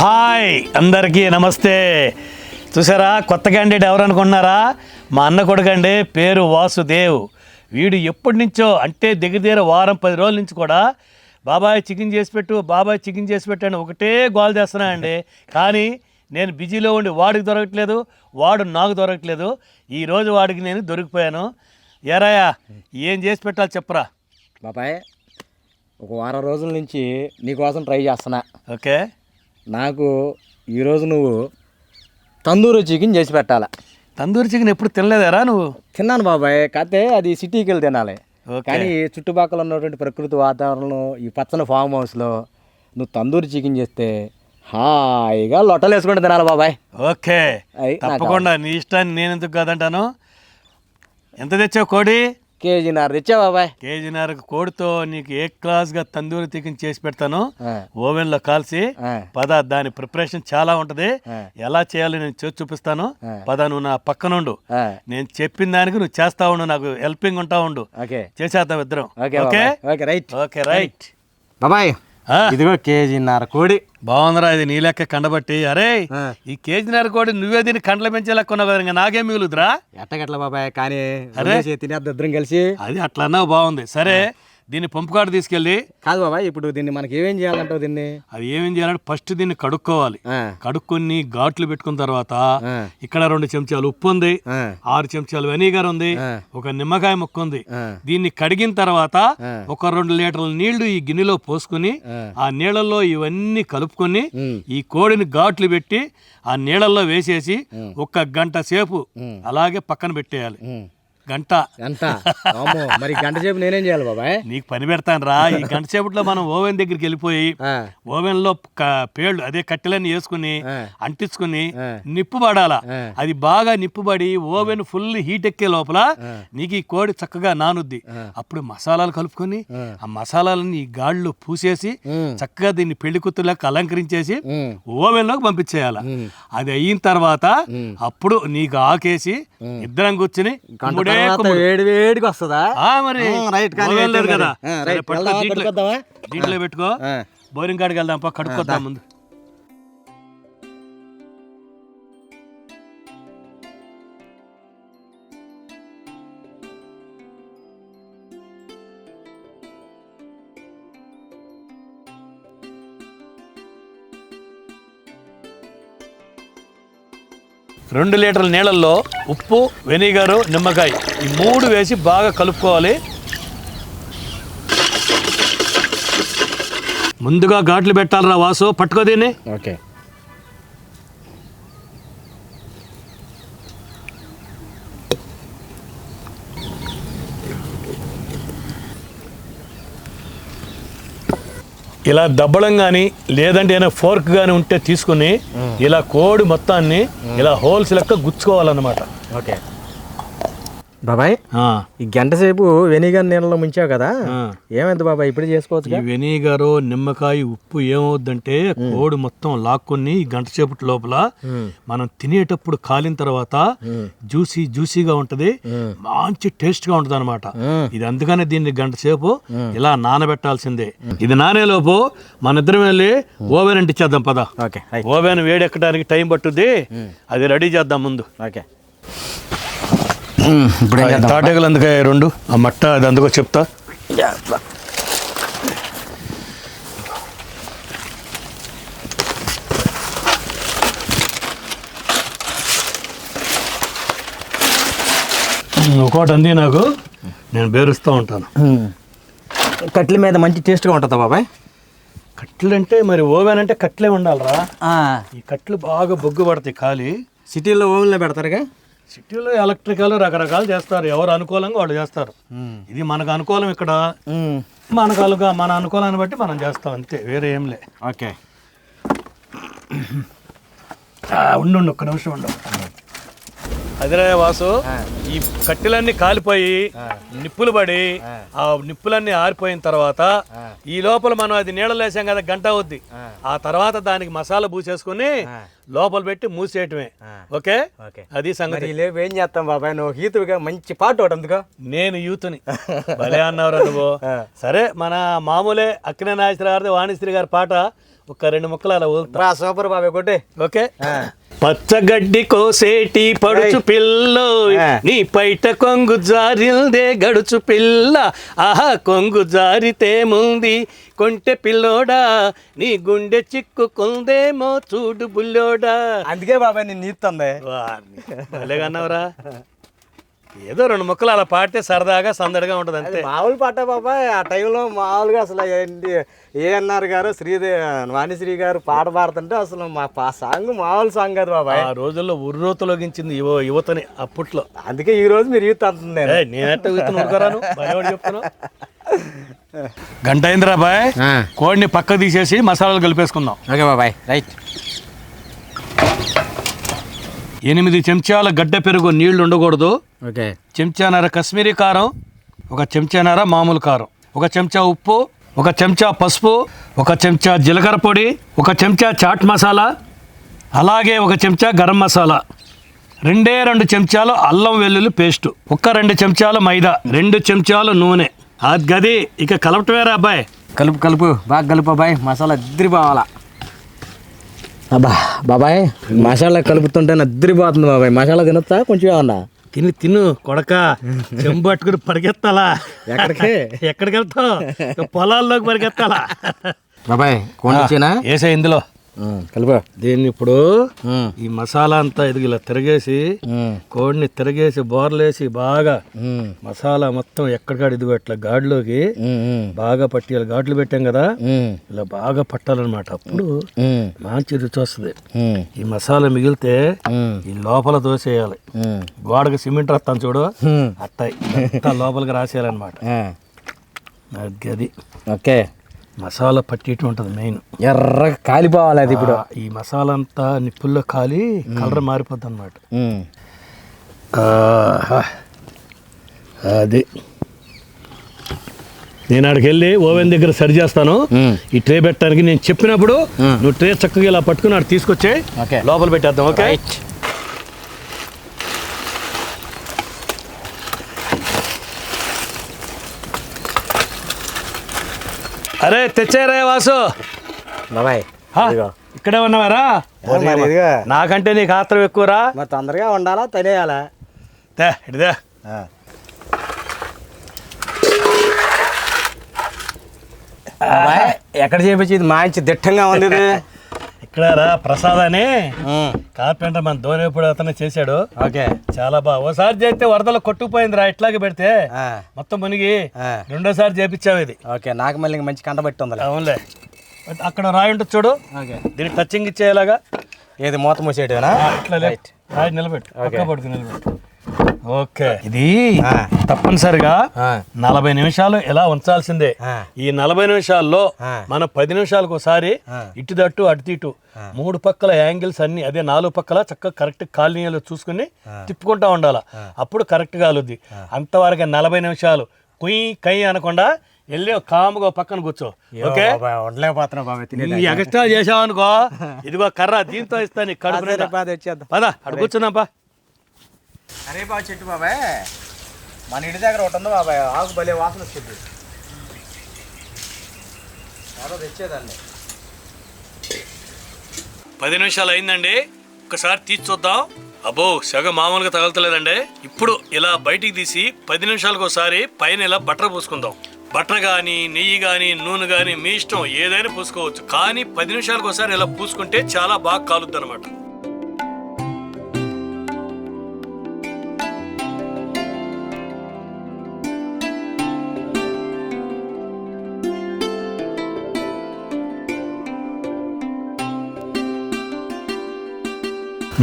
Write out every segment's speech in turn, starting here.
Hi అందరికీ నమస్తే. చూసారా కొత్త క్యాండిడేట్ ఎవరు అనుకుంటున్నారా? మా అన్న కొడుకండి, పేరు వాసుదేవ్. వీడు ఎప్పటి నుంచో అంటే దగ్గర వారం 10 రోజుల నుంచి కూడా బాబాయ్ చికెన్ చేసి పెట్టు, బాబాయ్ చికెన్ చేసి పెట్టాను ఒకటే గోల్ చేస్తున్నానండి. కానీ నేను బిజీలో ఉండి వాడికి దొరకట్లేదు, వాడు నాకు దొరకట్లేదు. ఈరోజు వాడికి నేను దొరికిపోయాను. ఏరాయా ఏం చేసి పెట్టాలి చెప్పరా? బాబాయ్ ఒక వారం రోజుల నుంచి నీకోసం ట్రై చేస్తున్నా. ఓకే, నాకు ఈరోజు నువ్వు తందూరి చికెన్ చేసి పెట్టాలి. తందూరి చికెన్ ఎప్పుడు తినలేదారా నువ్వు? తిన్నాను బాబాయ్, కాకపోతే అది సిటీకి వెళ్ళి తినాలి. కానీ చుట్టుపక్కల ఉన్నటువంటి ప్రకృతి వాతావరణంలో ఈ పచ్చని ఫామ్ హౌస్లో నువ్వు తందూరి చికెన్ చేస్తే హాయిగా లొట్టలు వేసుకుంటూ తినాలి బాబాయ్. ఓకే, తప్పకుండా. నీ ఇష్టాన్ని నేను ఎందుకు కాదంటాను. ఎంత తెచ్చావు కోడి? కేజీన్నర తెచ్చా బాబాయ్. కేజీన్నర కోడితో నీకు ఏ క్లాస్గా తందూరి చికెన్ చేసి పెడతాను, ఓవెన్లో కాల్చి. పద, దాని ప్రిపరేషన్ చాలా ఉంటది. ఎలా చేయాలో నేను చేసి చూపిస్తాను. పద, నువ్వు నా పక్కన ఉండు. నేను చెప్పిన దానికి నువ్వు చేస్తా ఉండు, నాకు హెల్పింగ్ ఉంటా ఉండు. చేసేద్దాం ఇద్దరం. Okay right. ఓకే రైట్ బాబాయ్, ఇదిగో కేజీన్నర కోడి. బాగుందిరా, ఇది నీ లెక్క కండబట్టి. అరే, ఈ కేజీన్నర కోడి నువ్వే దీన్ని కండలు పెంచే లెక్క ఉన్నావు కదా, ఇంకా నాకేం మిగులుద్రా? ఎట్టగట్ల బాబాయ్, కానీ అరే తినేద్దాం ఇద్దరం కలిసి. అది అట్లా అన్నావు, బాగుంది. సరే, దీన్ని పంపుకాడు తీసుకెళ్ళి. కాదు బాబాయ్, ఇప్పుడు దీన్ని మనకి ఏమేం చేయాలంటావు? దీన్ని అది ఏమేం చేయాలంటే ఫస్ట్ దీన్ని కడుక్కోవాలి. కడుక్కొని ఘాట్లు పెట్టుకున్న తర్వాత ఇక్కడ 2 చెంచాలు ఉప్పు ఉంది, 6 చెంచాలు వెనిగర్ ఉంది, ఒక నిమ్మకాయ ముక్క ఉంది. దీన్ని కడిగిన తర్వాత ఒక 2 లీటర్ల నీళ్లు ఈ గిన్నెలో పోసుకుని ఆ నీళ్ళల్లో ఇవన్నీ కలుపుకొని ఈ కోడిని ఘాట్లు పెట్టి ఆ నీళ్ళల్లో వేసేసి 1 గంట సేపు అలాగే పక్కన పెట్టేయాలి. గంట మరి గంట సేపు నేనేం చేయాలి బాబాయ్? నీకు పని పెడతాను రా. ఈ గంట సేపట్లో మనం ఓవెన్ దగ్గరికి వెళ్ళిపోయి ఓవెన్ లో పేళ్ళు అదే కట్టెలన్నీ వేసుకుని అంటించుకుని నిప్పు పడాలా. అది బాగా నిప్పుబడి ఓవెన్ ఫుల్ హీట్ ఎక్కే లోపల నీకు ఈ కోడి చక్కగా నానుద్ది. అప్పుడు మసాలాలు కలుపుకొని ఆ మసాలాలని ఈ గాళ్ళు పూసేసి చక్కగా దీన్ని పెళ్లి కూతురులకు అలంకరించేసి ఓవెన్ లోకి పంపించేయాల. అది అయిన తర్వాత అప్పుడు నీకు ఆకేసి ఇద్దరం కూర్చుని వేడిగా వస్తుందా? మరి కదా, దీంట్లో పెట్టుకో. బోరింగ్ కాడికి వెళ్దాం, కడుక్కొద్దాం ముందు. రెండు లీటర్ల నీళ్ళల్లో ఉప్పు, వెనిగరు, నిమ్మకాయ ఈ 3 వేసి బాగా కలుపుకోవాలి. ముందుగా ఘాట్లు పెట్టాలరా వాసు, పట్టుకో దీన్ని. ఓకే, ఇలా దబ్బడం కానీ లేదంటే ఏదైనా ఫోర్క్ కానీ ఉంటే తీసుకుని ఇలా కోడి మొత్తాన్ని ఇలా హోల్స్ లెక్క గుచ్చుకోవాలన్నమాట. ఓకే బాబాయ్, ఈ గంట సేపు వెనిగర్ నీళ్ళలో ముంచావు కదా, ఏమైంది బాబాయ్? ఇప్పుడు చేసుకోవచ్చు. ఈ వెనిగరు, నిమ్మకాయ, ఉప్పు ఏమవుద్దంటే కోడి మొత్తం లాక్కొని ఈ గంట సేపటి లోపల మనం తినేటప్పుడు కాలిన తర్వాత జ్యూసీగా ఉంటది, మంచి టేస్ట్ గా ఉంటది అనమాట. ఇది అందుకనే దీన్ని గంట సేపు ఇలా నానబెట్టాల్సిందే. ఇది నానేలోపు మన ఇద్దరం వెళ్ళి ఓవెన్ అంటించేద్దాం పద. ఓవెన్ వేడెక్కడానికి టైం పట్టుద్ది, అది రెడీ చేద్దాం ముందు. ఓకే, తాటేగలు అందుకే 2 ఆ మట్ట అది అందుకో చెప్తా. ఒకటి అంది నాకు, నేను బేరుస్తూ ఉంటాను. కట్ల మీద మంచి టేస్ట్గా ఉంటుందా బాబాయ్? కట్లు అంటే మరి ఓవెన్ అంటే కట్లే ఉండాలరా. ఈ కట్లు బాగా బొగ్గు పడతాయి కాలి. సిటీలో ఓవెన్లో పెడతారుగా. సిటీలో ఎలక్ట్రికల్ రకరకాలు చేస్తారు, ఎవరు అనుకూలంగా వాళ్ళు చేస్తారు. ఇది మనకు అనుకూలం, ఇక్కడ మన అనుకూలాన్ని బట్టి మనం చేస్తాం అంతే, వేరే ఏం లే. ఓకే, ఉండు 1 నిమిషం ఉండు. అదిరే వాసు, ఈ కట్టెలన్నీ కాలిపోయి నిప్పులు పడి ఆ నిప్పులన్నీ ఆరిపోయిన తర్వాత ఈ లోపల మనం అది నీళ్ళలో వేసాం కదా, గంట అవుద్ది. ఆ తర్వాత దానికి మసాలా పూసేసుకుని లోపల పెట్టి మూసేయటమే. ఓకే, అది సంగతి. ఏం చేస్తాం బాబాయ్, నువ్వు యూత్గా మంచి పాట ఒకటి అందుకో. నేను యూత్ని భలే అన్నవరా నువ్వు. సరే, మన మామూలే అక్కినే నాగేశ్వర గారి వాణిశ్రీ గారి పాట ఒక 2 ముక్కలు అలా వదులుతా. సూపర్ బాబాయ్ కొట్టే. ఓకే. పచ్చగడ్డి కోసేటి పడుచు పిల్ల, నీ పైట కొంగు జారిల్దే గడుచు పిల్ల, ఆహా కొంగు జారితే ముంది కొంటె పిల్లోడా, నీ గుండె చిక్కుకుందేమో చూడు బుల్లోడా. అందుకే బాబాయ్ నేను నీతుంది. భలేగన్నవరా. ఏదో 2 ముక్కలు అలా పాడితే సరదాగా సందడిగా ఉంటుంది అంతే. మామూలు పాట బాబాయ్. ఆ టైంలో మామూలుగా అసలు ఏఎన్ఆర్ గారు వాణిశ్రీ గారు పాట పాడుతుంటే అసలు మా సాంగ్ మామూలు సాంగ్ కాదు బాబాయ్. ఆ రోజుల్లో ఉర్రోతలోగించింది యువతని అప్పట్లో. అందుకే ఈ రోజు మీరు యూత్ అంటుంది. నేనట్టు ఉరకరాను చెప్తున్నా. గంట అయిందిరా బాయ్, కోడిని పక్క తీసేసి మసాలాలు కలిపేసుకుందాం. ఓకే బాబాయ్, రైట్. 8 చెంచాల గడ్డ పెరుగు, నీళ్లు ఉండకూడదు. ఓకే. చెంచాన్నర కశ్మీరీ కారం, 1 చెంచాన్నర మామూలు కారం, 1 చెంచా ఉప్పు, 1 చెంచా పసుపు, 1 చెంచా జీలకర్ర పొడి, 1 చెంచా చాట్ మసాలా, అలాగే 1 చెంచా గరం మసాలా, 2 చెంచాలు అల్లం వెల్లుల్లి పేస్టు, 2 చెంచాలు మైదా, 2 చెంచాలు నూనె. అది గది ఇక కలపటమేరా అబ్బాయి. కలుపు బాగా కలుపు బాబాయ్, మసాలా ఇద్దరి పోవాలా. అబ్బా బాబాయ్, మసాలా కలుపుతుంటే నద్దరిపోతుంది బాబాయ్. మసాలా తినొచ్చా కొంచెం ఏమన్నా? తిను కొడక, చెంబు పట్టుకుని పరిగెత్తాలా. ఎక్కడికి వెళ్తావు? పొలాల్లోకి పరిగెత్తాలా బాబాయ్. కోడినా వేసా ఇందులో కలుపు. దీన్ని ఇప్పుడు ఈ మసాలా అంతా ఇది ఇలా తిరగేసి, కోడిని తిరగేసి బోర్లేసి బాగా మసాలా మొత్తం ఎక్కడికాడ ఇదిగో ఇట్లా గాడిలోకి బాగా పట్టియాలి. ఘాట్లు పెట్టాం కదా, ఇలా బాగా పట్టాలన్నమాట. అప్పుడు మంచి రుచి వస్తుంది. ఈ మసాలా మిగిలితే ఈ లోపల దోసేయాలి. గోడకి సిమెంట్ రాస్తాను చూడు, అట్టాయి లోపలికి రాసేయాలన్నమాట. అది ఓకే. మసాలా పట్టేటి ఉంటుంది మెయిన్. ఎర్రగా కాలిపోవాలి అది. ఇప్పుడు ఈ మసాలా అంతా నిప్పుల్లో కాలి కలర్ మారిపోద్ది అనమాట. అది నేను ఆడికి వెళ్ళి ఓవెన్ దగ్గర సరి చేస్తాను. ఈ ట్రే పెట్టడానికి నేను చెప్పినప్పుడు నువ్వు ట్రే చక్కగా ఇలా పట్టుకుని ఆడు తీసుకొచ్చే లోపల పెట్టేద్దాం. ఓకే. అరే తెచ్చారా వాసు బాబాయ్? ఇక్కడే ఉన్నావారా? నాకంటే నీకు ఆత్రం ఎక్కువరా. మరి తొందరగా వండాలా తినేయాలా? ఇడిదా ఎక్కడ చేపించి మంచి దిట్టంగా ఉంది. ఇక్కడ రా ప్రసాద్ అని కార్పెంటర్ మన దోనేపుడు అతనే చేశాడు. ఓకే. చాలా బాగా. ఓసారి చేస్తే వరదలో కొట్టుకుపోయిందిరా, ఇట్లాగే పెడితే మొత్తం మునిగి. 2వ సారి చేపించావు ఇది. ఓకే. నాకు మళ్ళీ మంచి కంట పెట్టి ఉంది. అవునులే. అక్కడ రాయి ఉంటుంది చూడు, దీనికి టచింగ్ ఇచ్చేలాగా. ఏది మూత మూసేటేనా? ఇట్లా రాయి నిలబెట్టు, పక్క పడుకుని నిలబెట్టు. ఓకే. ఇది తప్పనిసరిగా 40 నిమిషాలు ఇలా ఉంచాల్సిందే. ఈ 40 నిమిషాల్లో మనం 10 నిమిషాలకు ఒకసారి ఇటు దట్టు అటు ఇటు 3 పక్కల యాంగిల్స్ అన్ని, అదే 4 పక్కల చక్కగా కరెక్ట్ కాలనీలో చూసుకుని తిప్పుకుంటా ఉండాలా. అప్పుడు కరెక్ట్ కాలుద్ది. అంతవరకు 40 నిమిషాలు కుయ్యి కై అనకుండా వెళ్ళి కాముగా పక్కన కూర్చో. ఓకే. ఎక్స్ట్రా చేసావు అనుకో, ఇదిగో కర్ర దీంతో ఇస్తాను కడుపు. పదా అడు కూర్చుందాంపా. అరే బాబు చెట్టు బాబాయ్, మన ఇంటి దగ్గర ఒకటి ఉంది బాబాయ్, ఆకు భలే వాసన వచ్చింది. తెచ్చేదాన్ని. 10 నిమిషాలు అయిందండి, ఒకసారి తీసి చూద్దాం. అబ్బో సెగ మామూలుగా తగలతలేదండి. ఇప్పుడు ఇలా బయటికి తీసి 10 నిమిషాలకు ఒకసారి పైన ఇలా బటర్ పూసుకుందాం. బటర్ కానీ నెయ్యి కానీ నూనె కానీ మీ ఇష్టం, ఏదైనా పూసుకోవచ్చు. కానీ 10 నిమిషాలకు ఒకసారి ఇలా పూసుకుంటే చాలా బాగా కాలుద్ది అనమాట.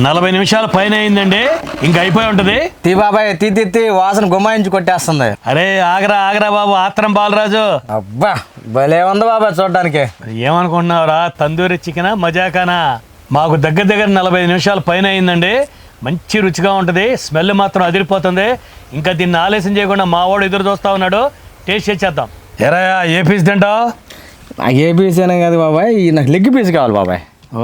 నలభై నిమిషాల పైన అయిందండి, ఇంకా అయిపోయి ఉంటది. తీ బాబాయ్, తీ వాసన గుమ్మాయించి కొట్టేస్తుంది. అరే ఆగరా బాబు, ఆత్రం బాలరాజు. అబ్బా భలే ఉంది బాబాయ్ చూడడానికి. ఏమనుకుంటున్నావురా, తందూరి చికెనా మజాకానా? మాకు దగ్గర 45 నిమిషాల పైన అయిందండి. మంచి రుచిగా ఉంటుంది, స్మెల్ మాత్రం అదిరిపోతుంది. ఇంకా దీన్ని ఆలస్యం చేయకుండా మా వాడు ఎదురు చూస్తా ఉన్నాడు. టేస్ట్ చేసేద్దాం. ఎరాయా ఏ పీస్ తింటావు? నాకు ఏ పీస్ అయినా కాదు బాబాయ్, నాకు లెగ్ పీస్ కావాలి బాబాయ్.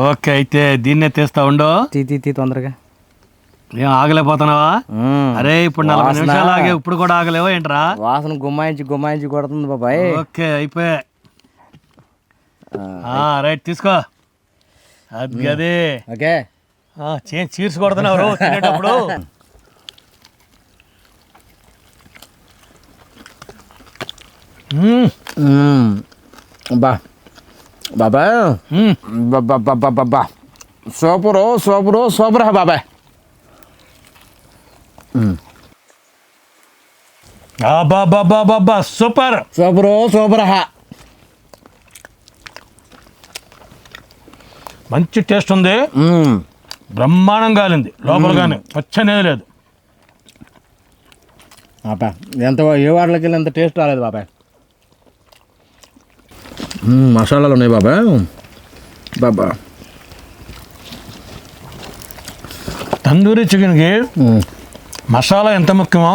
ఓకే, అయితే దీన్నే తీస్తా ఉండు. తీ తొందరగా. ఏం ఆగలేకపోతున్నావా? అరే ఇప్పుడు 40 నిమిషాలు ఆగే, ఇప్పుడు కూడా ఆగలేవా ఏంట్రా? వాసన గుమ్మాయించి కొడుతుంది బాబాయ్. ఓకే అయిపోయా. రైట్ తీసుకో. అది అదే ఓకే. చీర్స్ కొడుతున్నారు తినేటప్పుడు. బా బాబాయ్, బాబా సూపర్ బాబాయ్. బాబా సూపర్ మంచి టేస్ట్ ఉంది. బ్రహ్మాండం కాలింది లోపల, కానీ పచ్చనేది లేదు. ఎంత ఏ వాటికి వెళ్ళి ఎంత టేస్ట్ రాలేదు బాబాయ్. మసాలాలు ఉన్నాయి బాబాయ్. బాబా తందూరి చికెన్కి మసాలా ఎంత ముఖ్యమో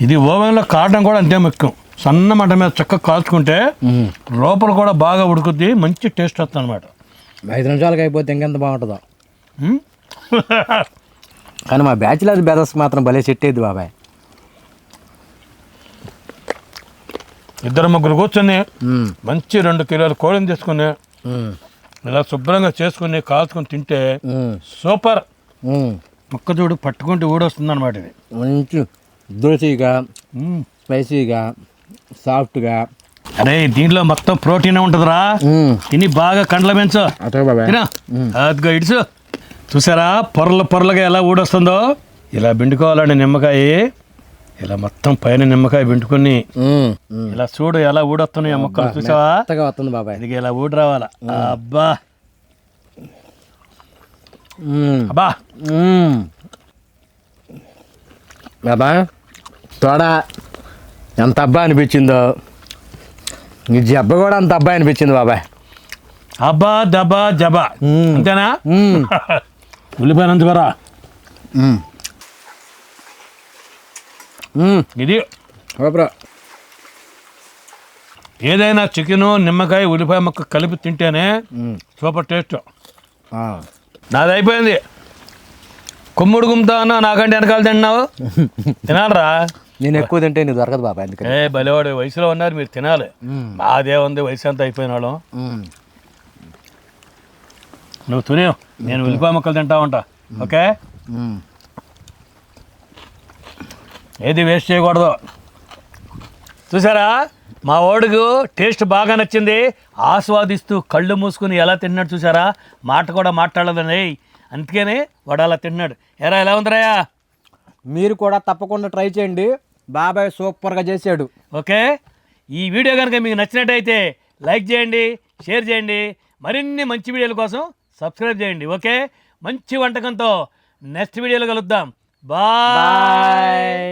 ఇది ఓవెన్లో కాటం కూడా అంతే ముఖ్యం. సన్న మంట మీద చక్కగా కాల్చుకుంటే లోపల కూడా బాగా ఉడుకుద్ది, మంచి టేస్ట్ వస్తుంది అనమాట. 5 నిమిషాలకి అయిపోతే ఇంకెంత బాగుంటుందో. కానీ మా బ్యాచిలర్ బ్రదర్స్కి మాత్రం భలే సెట్ అయ్యింది బాబాయ్. 2-3 కూర్చొని మంచి 2 కిలోల కోడిని తీసుకుని ఇలా శుభ్రంగా చేసుకుని కాల్చుకొని తింటే సూపర్. ముక్క చూడు పట్టుకుంటే ఊడొస్తుంది అనమాట. ఇది మంచి దురసిగా, స్పైసీగా, సాఫ్ట్గా. అరే దీంట్లో మొత్తం ప్రోటీన్ ఉంటుందిరా. తిని బాగా కండ్ల పెంచు. తినా అదిగో ఇడుసు. చూసారా పొరలుగా ఎలా ఊడొస్తుందో. ఇలా పిండుకోవాలండి నిమ్మకాయ. ఇలా మొత్తం పైన నిమ్మకాయ పిండుకొని ఇలా చూడు ఎలా ఊడొస్తున్నాయి ఆ ముక్కలు. చూసావా వస్తుంది బాబాయ్. ఇది ఇలా ఊడి రావాలా. అబ్బా అబ్బా బాబా తోడ ఎంత అబ్బా అనిపించిందో, ఈ జబ్బ కూడా అంత అబ్బాయి అనిపించింది బాబాయ్. అబ్బా దబ్బా జబా అంతేనా? ఉల్లిపాయనంత కరా ఇది. ఏదైనా చికెను నిమ్మకాయ ఉల్లిపాయ ముక్క కలిపి తింటేనే సూపర్ టేస్ట్. నాది అయిపోయింది. కొమ్ముడు గుమ్తా అన్నా నాకంటే వెనకాల తింటున్నావు. తినాలరా. నేను ఎక్కువ తింటే నీకు దొరకదు బాబాయ్. అందుకని భలేవాడు వయసులో ఉన్నారు మీరు తినాలి. మాదే ఉంది వయసు అంతా అయిపోయిన వాళ్ళం. నువ్వు తినేవు, నేను ఉల్లిపాయ ముక్కలు తింటా ఉంటా. ఓకే, ఏది వేస్ట్ చేయకూడదు. చూసారా మా ఓడుగు టేస్ట్ బాగా నచ్చింది. ఆస్వాదిస్తూ కళ్ళు మూసుకుని ఎలా తిన్నాడు చూసారా. మాట కూడా మాట్లాడలేదండి, అందుకనే వాడు అలా తిన్నాడు. ఎరా ఎలా ఉందిరాయా? మీరు కూడా తప్పకుండా ట్రై చేయండి. బాబాయ్ సూపర్గా చేశాడు. ఓకే, ఈ వీడియో కనుక మీకు నచ్చినట్టయితే లైక్ చేయండి, షేర్ చేయండి. మరిన్ని మంచి వీడియోల కోసం సబ్స్క్రైబ్ చేయండి. ఓకే, మంచి వంటకంతో నెక్స్ట్ వీడియోలో కలుద్దాం. బాయ్.